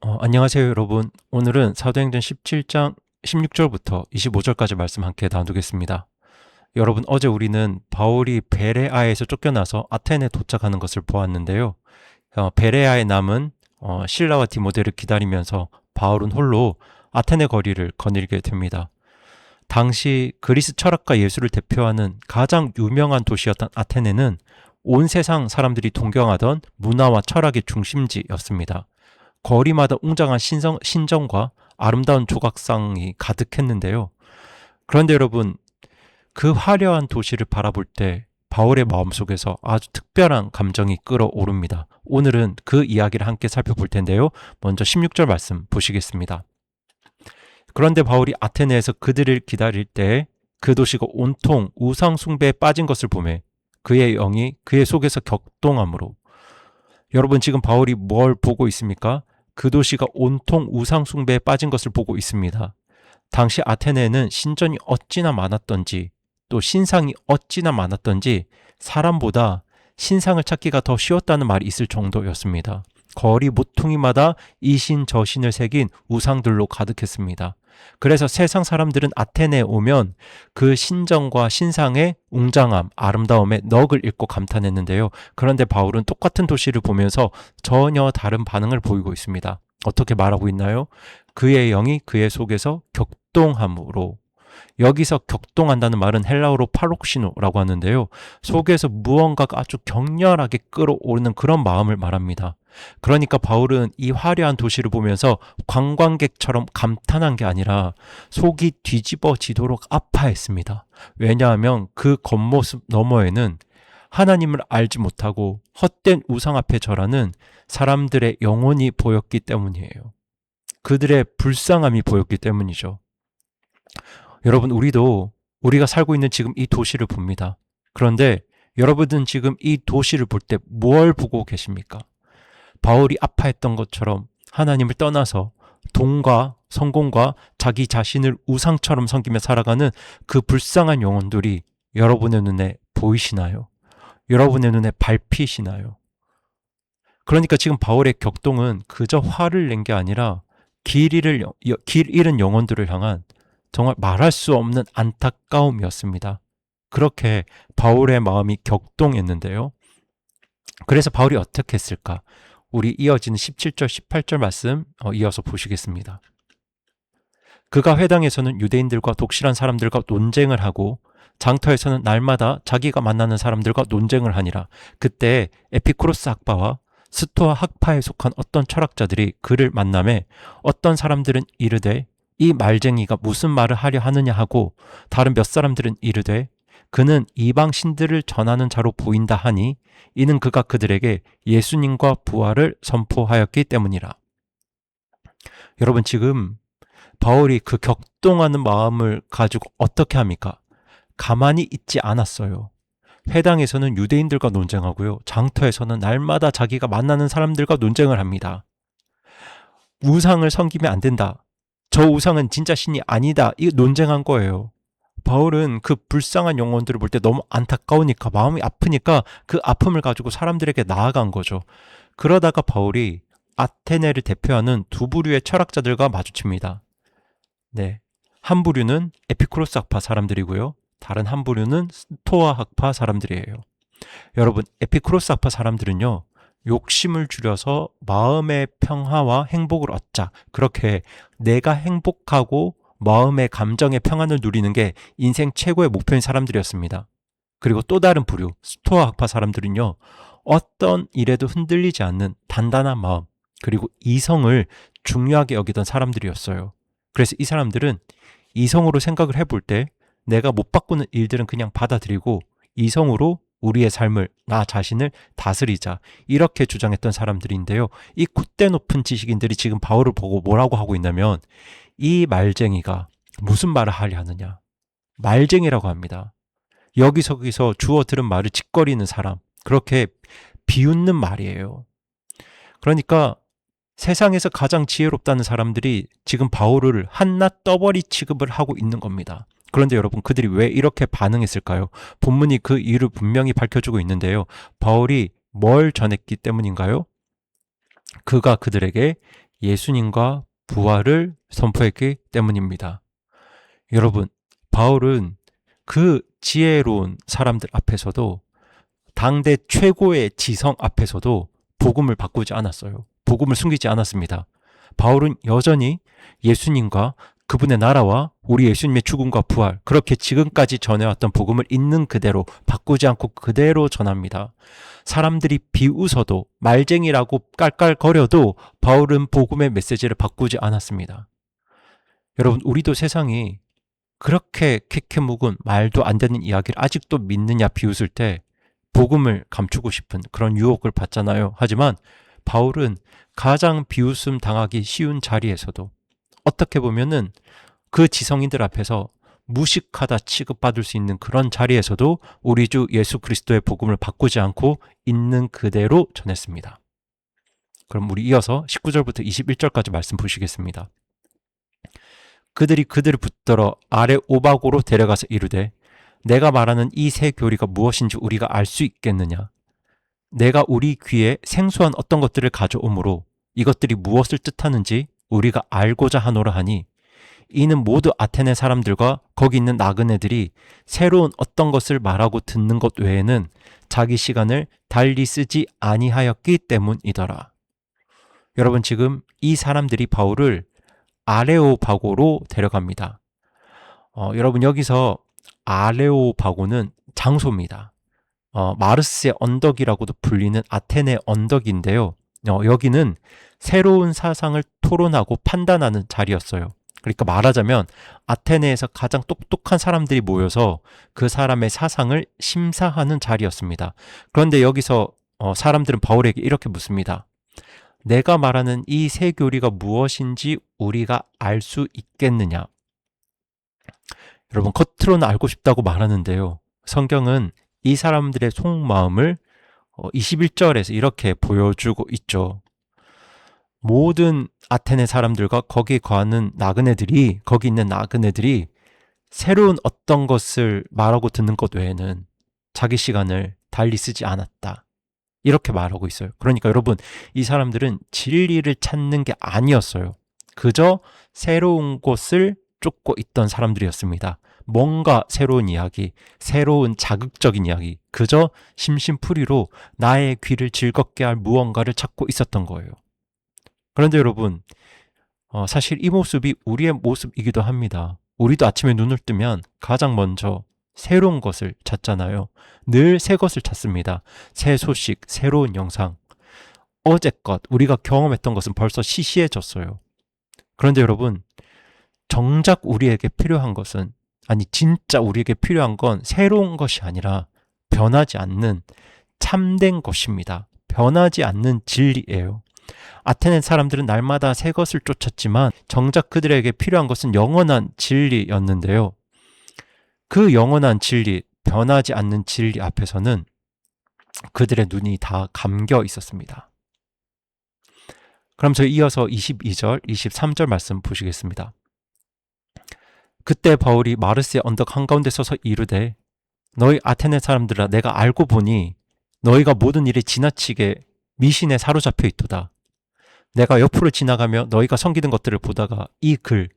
안녕하세요, 여러분. 오늘은 사도행전 17장 16절부터 25절까지 말씀 함께 나누겠습니다. 여러분, 어제 우리는 바울이 베레아에서 쫓겨나서 아테네 도착하는 것을 보았는데요. 베레아에 남은 실라와 디모데를 기다리면서 바울은 홀로 아테네 거리를 거닐게 됩니다. 당시 그리스 철학과 예술을 대표하는 가장 유명한 도시였던 아테네는 온 세상 사람들이 동경하던 문화와 철학의 중심지였습니다. 거리마다 웅장한 신전과 아름다운 조각상이 가득했는데요. 그런데 여러분, 그 화려한 도시를 바라볼 때 바울의 마음속에서 아주 특별한 감정이 끌어오릅니다. 오늘은 그 이야기를 함께 살펴볼 텐데요. 먼저 16절 말씀 보시겠습니다. 그런데 바울이 아테네에서 그들을 기다릴 때 그 도시가 온통 우상 숭배에 빠진 것을 보매 그의 영이 그의 속에서 격동함으로. 여러분, 지금 바울이 뭘 보고 있습니까? 그 도시가 온통 우상 숭배에 빠진 것을 보고 있습니다. 당시 아테네에는 신전이 어찌나 많았던지 또 신상이 어찌나 많았던지 사람보다 신상을 찾기가 더 쉬웠다는 말이 있을 정도였습니다. 거리 모퉁이마다 이 신 저 신을 새긴 우상들로 가득했습니다. 그래서 세상 사람들은 아테네에 오면 그 신전과 신상의 웅장함, 아름다움에 넋을 잃고 감탄했는데요. 그런데 바울은 똑같은 도시를 보면서 전혀 다른 반응을 보이고 있습니다. 어떻게 말하고 있나요? 그의 영이 그의 속에서 격동함으로. 여기서 격동한다는 말은 헬라어로 파록시노라고 하는데요. 속에서 무언가가 아주 격렬하게 끌어오르는 그런 마음을 말합니다. 그러니까 바울은 이 화려한 도시를 보면서 관광객처럼 감탄한 게 아니라 속이 뒤집어지도록 아파했습니다. 왜냐하면 그 겉모습 너머에는 하나님을 알지 못하고 헛된 우상 앞에 절하는 사람들의 영혼이 보였기 때문이에요. 그들의 불쌍함이 보였기 때문이죠. 여러분, 우리가 살고 있는 지금 이 도시를 봅니다. 그런데 여러분은 지금 이 도시를 볼 때 뭘 보고 계십니까? 바울이 아파했던 것처럼 하나님을 떠나서 돈과 성공과 자기 자신을 우상처럼 섬기며 살아가는 그 불쌍한 영혼들이 여러분의 눈에 보이시나요? 여러분의 눈에 밟히시나요? 그러니까 지금 바울의 격동은 그저 화를 낸 게 아니라 길 잃은 영혼들을 향한 정말 말할 수 없는 안타까움이었습니다. 그렇게 바울의 마음이 격동했는데요. 그래서 바울이 어떻게 했을까? 우리 이어지는 17절, 18절 말씀 이어서 보시겠습니다. 그가 회당에서는 유대인들과 독실한 사람들과 논쟁을 하고 장터에서는 날마다 자기가 만나는 사람들과 논쟁을 하니라. 그때 에피쿠로스 학파와 스토아 학파에 속한 어떤 철학자들이 그를 만남에 어떤 사람들은 이르되 이 말쟁이가 무슨 말을 하려 하느냐 하고 다른 몇 사람들은 이르되 그는 이방 신들을 전하는 자로 보인다 하니 이는 그가 그들에게 예수님과 부활을 선포하였기 때문이라. 여러분, 지금 바울이 그 격동하는 마음을 가지고 어떻게 합니까? 가만히 있지 않았어요. 회당에서는 유대인들과 논쟁하고요. 장터에서는 날마다 자기가 만나는 사람들과 논쟁을 합니다. 우상을 섬기면 안 된다. 저 우상은 진짜 신이 아니다. 이 논쟁한 거예요. 바울은 그 불쌍한 영혼들을 볼 때 너무 안타까우니까 마음이 아프니까 그 아픔을 가지고 사람들에게 나아간 거죠. 그러다가 바울이 아테네를 대표하는 두 부류의 철학자들과 마주칩니다. 네, 한 부류는 에피쿠로스 학파 사람들이고요. 다른 한 부류는 스토아 학파 사람들이에요. 여러분, 에피쿠로스 학파 사람들은요, 욕심을 줄여서 마음의 평화와 행복을 얻자. 그렇게 내가 행복하고 마음의 감정의 평안을 누리는 게 인생 최고의 목표인 사람들이었습니다. 그리고 또 다른 부류, 스토아 학파 사람들은요, 어떤 일에도 흔들리지 않는 단단한 마음, 그리고 이성을 중요하게 여기던 사람들이었어요. 그래서 이 사람들은 이성으로 생각을 해볼 때 내가 못 바꾸는 일들은 그냥 받아들이고 이성으로 우리의 삶을, 나 자신을 다스리자, 이렇게 주장했던 사람들인데요. 이 콧대 높은 지식인들이 지금 바울을 보고 뭐라고 하고 있냐면 이 말쟁이가 무슨 말을 하려 하느냐, 말쟁이라고 합니다. 여기저기서 주워 들은 말을 짓거리는 사람, 그렇게 비웃는 말이에요. 그러니까 세상에서 가장 지혜롭다는 사람들이 지금 바울을 한낱 떠벌이 취급을 하고 있는 겁니다. 그런데 여러분, 그들이 왜 이렇게 반응했을까요? 본문이 그 이유를 분명히 밝혀주고 있는데요. 바울이 뭘 전했기 때문인가요? 그가 그들에게 예수님과 부활을 선포했기 때문입니다. 여러분, 바울은 그 지혜로운 사람들 앞에서도 당대 최고의 지성 앞에서도 복음을 바꾸지 않았어요. 복음을 숨기지 않았습니다. 바울은 여전히 예수님과 그분의 나라와 우리 예수님의 죽음과 부활, 그렇게 지금까지 전해왔던 복음을 있는 그대로 바꾸지 않고 그대로 전합니다. 사람들이 비웃어도 말쟁이라고 깔깔거려도 바울은 복음의 메시지를 바꾸지 않았습니다. 여러분, 우리도 세상이 그렇게 캐캐묵은 말도 안 되는 이야기를 아직도 믿느냐 비웃을 때 복음을 감추고 싶은 그런 유혹을 받잖아요. 하지만 바울은 가장 비웃음 당하기 쉬운 자리에서도 어떻게 보면은 그 지성인들 앞에서 무식하다 취급받을 수 있는 그런 자리에서도 우리 주 예수 그리스도의 복음을 바꾸지 않고 있는 그대로 전했습니다. 그럼 우리 이어서 19절부터 21절까지 말씀 보시겠습니다. 그들이 그들을 붙들어 아래 오박으로 데려가서 이르되 내가 말하는 이 새 교리가 무엇인지 우리가 알 수 있겠느냐? 내가 우리 귀에 생소한 어떤 것들을 가져오므로 이것들이 무엇을 뜻하는지 우리가 알고자 하노라 하니 이는 모두 아테네 사람들과 거기 있는 나그네들이 새로운 어떤 것을 말하고 듣는 것 외에는 자기 시간을 달리 쓰지 아니하였기 때문이더라. 여러분, 지금 이 사람들이 바울을 아레오바고로 데려갑니다. 여러분, 여기서 아레오바고는 장소입니다. 마르스의 언덕이라고도 불리는 아테네 언덕인데요. 여기는 새로운 사상을 토론하고 판단하는 자리였어요. 그러니까 말하자면 아테네에서 가장 똑똑한 사람들이 모여서 그 사람의 사상을 심사하는 자리였습니다. 그런데 여기서 사람들은 바울에게 이렇게 묻습니다. 내가 말하는 이 새 교리가 무엇인지 우리가 알 수 있겠느냐? 여러분, 겉으로는 알고 싶다고 말하는데요. 성경은 이 사람들의 속마음을 21절에서 이렇게 보여주고 있죠. 모든 아테네 사람들과 거기 거하는 나그네들이, 거기 있는 나그네들이 새로운 어떤 것을 말하고 듣는 것 외에는 자기 시간을 달리 쓰지 않았다. 이렇게 말하고 있어요. 그러니까 여러분, 이 사람들은 진리를 찾는 게 아니었어요. 그저 새로운 것을 쫓고 있던 사람들이었습니다. 뭔가 새로운 이야기, 새로운 자극적인 이야기, 그저 심심풀이로 나의 귀를 즐겁게 할 무언가를 찾고 있었던 거예요. 그런데 여러분, 사실 이 모습이 우리의 모습이기도 합니다. 우리도 아침에 눈을 뜨면 가장 먼저 새로운 것을 찾잖아요. 늘 새 것을 찾습니다. 새 소식, 새로운 영상. 어제껏 우리가 경험했던 것은 벌써 시시해졌어요. 그런데 여러분, 정작 우리에게 필요한 것은, 아니 진짜 우리에게 필요한 건 새로운 것이 아니라 변하지 않는 참된 것입니다. 변하지 않는 진리예요. 아테네 사람들은 날마다 새 것을 쫓았지만 정작 그들에게 필요한 것은 영원한 진리였는데요. 그 영원한 진리, 변하지 않는 진리 앞에서는 그들의 눈이 다 감겨 있었습니다. 그럼 저희 이어서 22절, 23절 말씀 보시겠습니다. 그때 바울이 마르스의 언덕 한가운데 서서 이르되 너희 아테네 사람들아, 내가 알고 보니 너희가 모든 일에 지나치게 미신에 사로잡혀 있도다. 내가 옆으로 지나가며 너희가 섬기는 것들을 보다가 이 글,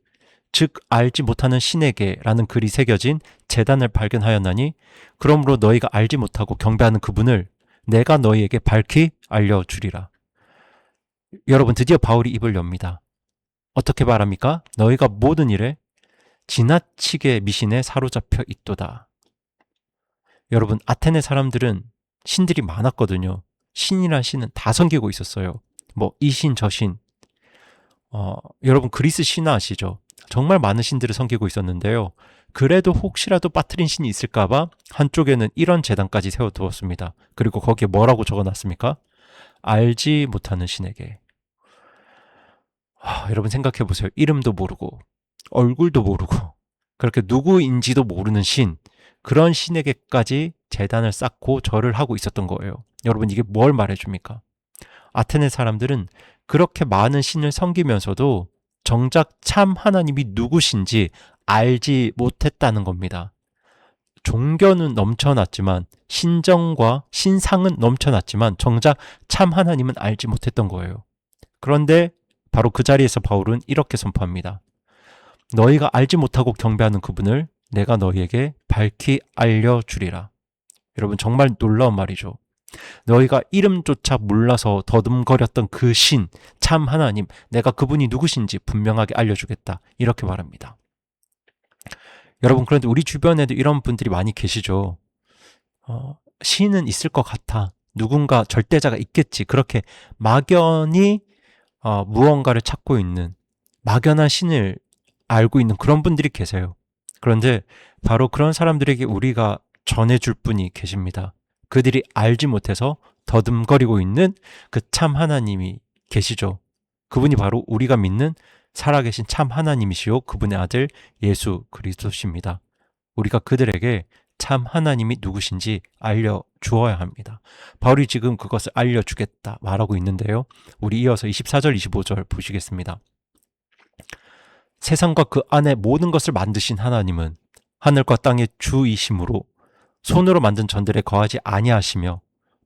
즉 알지 못하는 신에게 라는 글이 새겨진 제단을 발견하였나니 그러므로 너희가 알지 못하고 경배하는 그분을 내가 너희에게 밝히 알려주리라. 여러분, 드디어 바울이 입을 엽니다. 어떻게 말합니까? 너희가 모든 일에 지나치게 미신에 사로잡혀 있도다. 여러분, 아테네 사람들은 신들이 많았거든요. 신이란 신은 다 섬기고 있었어요. 뭐 이 신 저 신. 여러분, 그리스 신화 아시죠? 정말 많은 신들을 섬기고 있었는데요. 그래도 혹시라도 빠뜨린 신이 있을까봐 한쪽에는 이런 제단까지 세워두었습니다. 그리고 거기에 뭐라고 적어놨습니까? 알지 못하는 신에게. 여러분 생각해보세요. 이름도 모르고 얼굴도 모르고 그렇게 누구인지도 모르는 신, 그런 신에게까지 제단을 쌓고 절을 하고 있었던 거예요. 여러분, 이게 뭘 말해줍니까? 아테네 사람들은 그렇게 많은 신을 섬기면서도 정작 참 하나님이 누구신지 알지 못했다는 겁니다. 종교는 넘쳐났지만, 신정과 신상은 넘쳐났지만 정작 참 하나님은 알지 못했던 거예요. 그런데 바로 그 자리에서 바울은 이렇게 선포합니다. 너희가 알지 못하고 경배하는 그분을 내가 너희에게 밝히 알려주리라. 여러분 정말 놀라운 말이죠. 너희가 이름조차 몰라서 더듬거렸던 그 신, 참 하나님, 내가 그분이 누구신지 분명하게 알려주겠다. 이렇게 말합니다. 여러분 그런데 우리 주변에도 이런 분들이 많이 계시죠. 신은 있을 것 같아. 누군가 절대자가 있겠지. 그렇게 막연히 무언가를 찾고 있는 막연한 신을 알고 있는 그런 분들이 계세요. 그런데 바로 그런 사람들에게 우리가 전해줄 분이 계십니다. 그들이 알지 못해서 더듬거리고 있는 그 참 하나님이 계시죠. 그분이 바로 우리가 믿는 살아계신 참 하나님이시요 그분의 아들 예수 그리스도십니다. 우리가 그들에게 참 하나님이 누구신지 알려주어야 합니다. 바울이 지금 그것을 알려주겠다 말하고 있는데요. 우리 이어서 24절 25절 보시겠습니다. 세상과 그 안에 모든 것을 만드신 하나님은 하늘과 땅의 주이심으로 손으로 만든 전들에 거하지 아니하시며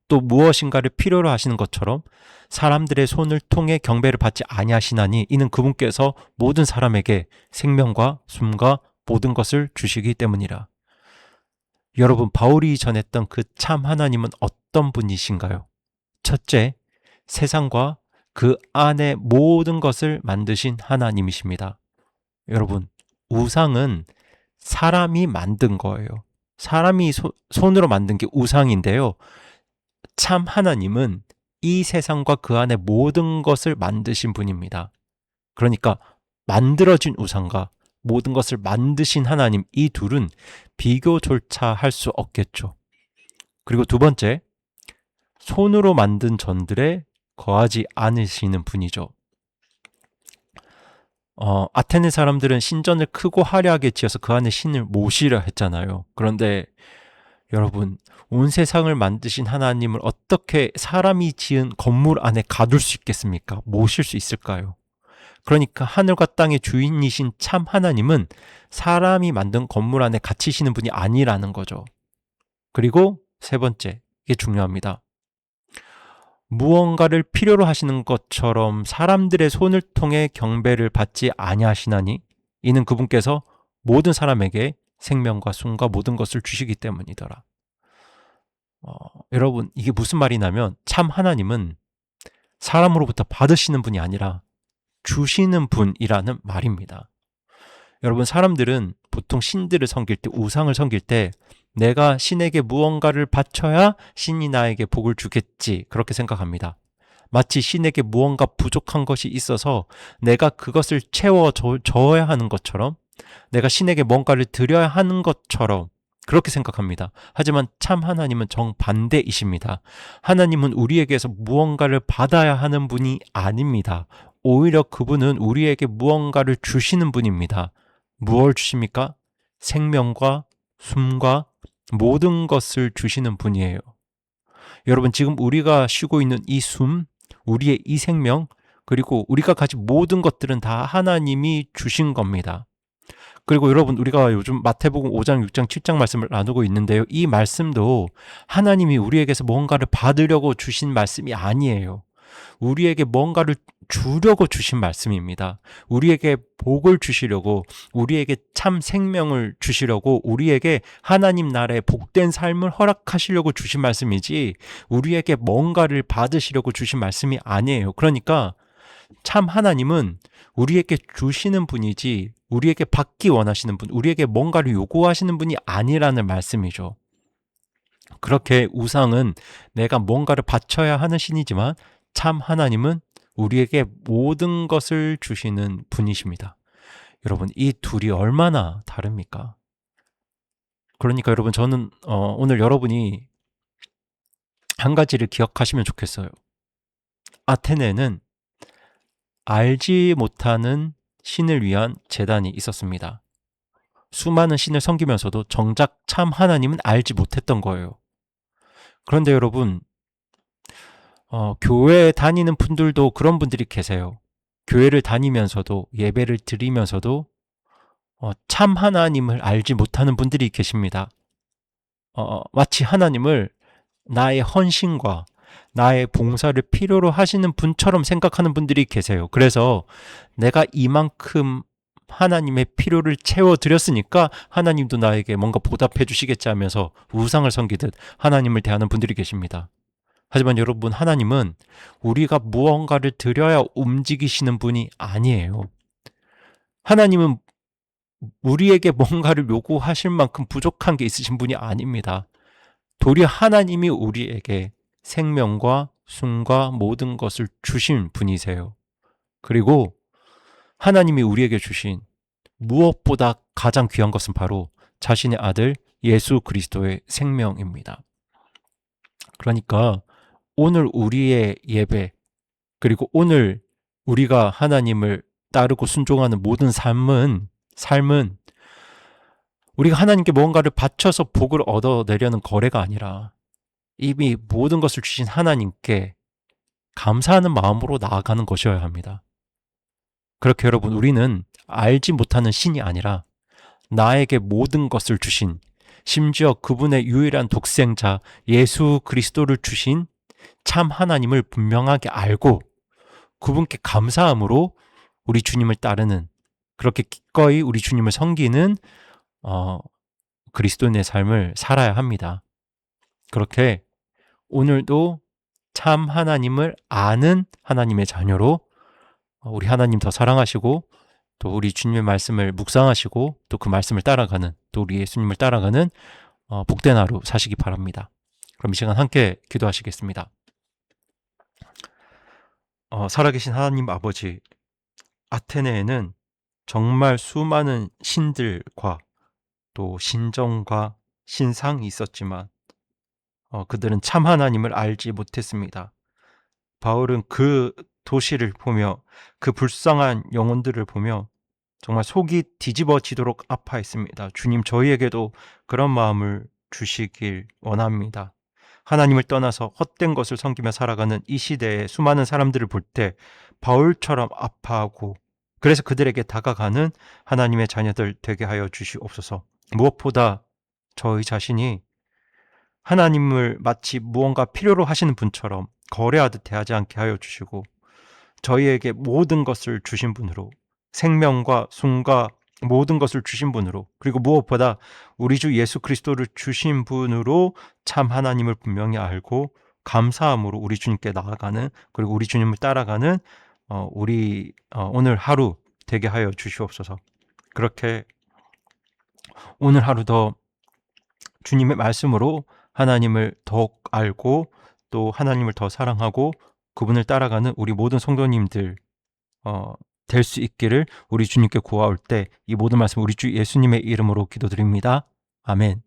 또 무엇인가를 필요로 하시는 것처럼 사람들의 손을 통해 경배를 받지 아니하시나니 이는 그분께서 모든 사람에게 생명과 숨과 모든 것을 주시기 때문이라. 여러분 바울이 전했던 그 참 하나님은 어떤 분이신가요? 첫째, 세상과 그 안에 모든 것을 만드신 하나님이십니다. 여러분 우상은 사람이 만든 거예요. 사람이 손으로 만든 게 우상인데요. 참 하나님은 이 세상과 그 안에 모든 것을 만드신 분입니다. 그러니까 만들어진 우상과 모든 것을 만드신 하나님, 이 둘은 비교조차 할 수 없겠죠. 그리고 두 번째, 손으로 만든 전들에 거하지 않으시는 분이죠. 아테네 사람들은 신전을 크고 화려하게 지어서 그 안에 신을 모시려 했잖아요. 그런데 여러분, 온 세상을 만드신 하나님을 어떻게 사람이 지은 건물 안에 가둘 수 있겠습니까? 모실 수 있을까요? 그러니까 하늘과 땅의 주인이신 참 하나님은 사람이 만든 건물 안에 갇히시는 분이 아니라는 거죠. 그리고 세 번째, 이게 중요합니다. 무언가를 필요로 하시는 것처럼 사람들의 손을 통해 경배를 받지 아니하시나니 이는 그분께서 모든 사람에게 생명과 숨과 모든 것을 주시기 때문이더라. 여러분 이게 무슨 말이냐면 참 하나님은 사람으로부터 받으시는 분이 아니라 주시는 분이라는 말입니다. 여러분 사람들은 보통 신들을 섬길 때 우상을 섬길 때 내가 신에게 무언가를 바쳐야 신이 나에게 복을 주겠지 그렇게 생각합니다. 마치 신에게 무언가 부족한 것이 있어서 내가 그것을 채워줘야 하는 것처럼 내가 신에게 뭔가를 드려야 하는 것처럼 그렇게 생각합니다. 하지만 참 하나님은 정반대이십니다. 하나님은 우리에게서 무언가를 받아야 하는 분이 아닙니다. 오히려 그분은 우리에게 무언가를 주시는 분입니다. 무엇을 주십니까? 생명과 숨과 모든 것을 주시는 분이에요. 여러분 지금 우리가 쉬고 있는 이 숨, 우리의 이 생명, 그리고 우리가 가진 모든 것들은 다 하나님이 주신 겁니다. 그리고 여러분 우리가 요즘 마태복음 5장, 6장, 7장 말씀을 나누고 있는데요. 이 말씀도 하나님이 우리에게서 뭔가를 받으려고 주신 말씀이 아니에요. 우리에게 뭔가를 주려고 주신 말씀입니다. 우리에게 복을 주시려고, 우리에게 참 생명을 주시려고, 우리에게 하나님 나라의 복된 삶을 허락하시려고 주신 말씀이지 우리에게 뭔가를 받으시려고 주신 말씀이 아니에요. 그러니까 참 하나님은 우리에게 주시는 분이지 우리에게 받기 원하시는 분, 우리에게 뭔가를 요구하시는 분이 아니라는 말씀이죠. 그렇게 우상은 내가 뭔가를 바쳐야 하는 신이지만 참 하나님은 우리에게 모든 것을 주시는 분이십니다. 여러분 이 둘이 얼마나 다릅니까? 그러니까 여러분 저는 오늘 여러분이 한 가지를 기억하시면 좋겠어요. 아테네는 알지 못하는 신을 위한 제단이 있었습니다. 수많은 신을 섬기면서도 정작 참 하나님은 알지 못했던 거예요. 그런데 여러분 교회에 다니는 분들도 그런 분들이 계세요. 교회를 다니면서도 예배를 드리면서도 참 하나님을 알지 못하는 분들이 계십니다. 마치 하나님을 나의 헌신과 나의 봉사를 필요로 하시는 분처럼 생각하는 분들이 계세요. 그래서 내가 이만큼 하나님의 필요를 채워드렸으니까 하나님도 나에게 뭔가 보답해 주시겠지 하면서 우상을 섬기듯 하나님을 대하는 분들이 계십니다. 하지만 여러분, 하나님은 우리가 무언가를 드려야 움직이시는 분이 아니에요. 하나님은 우리에게 뭔가를 요구하실 만큼 부족한 게 있으신 분이 아닙니다. 도리어 하나님이 우리에게 생명과 숨과 모든 것을 주신 분이세요. 그리고 하나님이 우리에게 주신 무엇보다 가장 귀한 것은 바로 자신의 아들 예수 그리스도의 생명입니다. 그러니까 오늘 우리의 예배, 그리고 오늘 우리가 하나님을 따르고 순종하는 모든 삶은 우리가 하나님께 무언가를 바쳐서 복을 얻어내려는 거래가 아니라 이미 모든 것을 주신 하나님께 감사하는 마음으로 나아가는 것이어야 합니다. 그렇게 여러분, 우리는 알지 못하는 신이 아니라 나에게 모든 것을 주신, 심지어 그분의 유일한 독생자 예수 그리스도를 주신 참 하나님을 분명하게 알고 그분께 감사함으로 우리 주님을 따르는, 그렇게 기꺼이 우리 주님을 섬기는 그리스도인의 삶을 살아야 합니다. 그렇게 오늘도 참 하나님을 아는 하나님의 자녀로 우리 하나님 더 사랑하시고 또 우리 주님의 말씀을 묵상하시고 또 그 말씀을 따라가는, 또 우리 예수님을 따라가는 복된 하루 사시기 바랍니다. 그럼 이 시간 함께 기도하시겠습니다. 살아계신 하나님 아버지, 아테네에는 정말 수많은 신들과 또 신정과 신상이 있었지만 그들은 참 하나님을 알지 못했습니다. 바울은 그 도시를 보며 그 불쌍한 영혼들을 보며 정말 속이 뒤집어지도록 아파했습니다. 주님, 저희에게도 그런 마음을 주시길 원합니다. 하나님을 떠나서 헛된 것을 섬기며 살아가는 이 시대의 수많은 사람들을 볼 때 바울처럼 아파하고, 그래서 그들에게 다가가는 하나님의 자녀들 되게 하여 주시옵소서. 무엇보다 저희 자신이 하나님을 마치 무언가 필요로 하시는 분처럼 거래하듯 대하지 않게 하여 주시고, 저희에게 모든 것을 주신 분으로, 생명과 숨과 모든 것을 주신 분으로, 그리고 무엇보다 우리 주 예수 그리스도를 주신 분으로 참 하나님을 분명히 알고 감사함으로 우리 주님께 나아가는, 그리고 우리 주님을 따라가는 우리 오늘 하루 되게 하여 주시옵소서. 그렇게 오늘 하루도 주님의 말씀으로 하나님을 더욱 알고 또 하나님을 더 사랑하고 그분을 따라가는 우리 모든 성도님들 될 수 있기를 우리 주님께 구하올 때 이 모든 말씀 우리 주 예수님의 이름으로 기도드립니다. 아멘.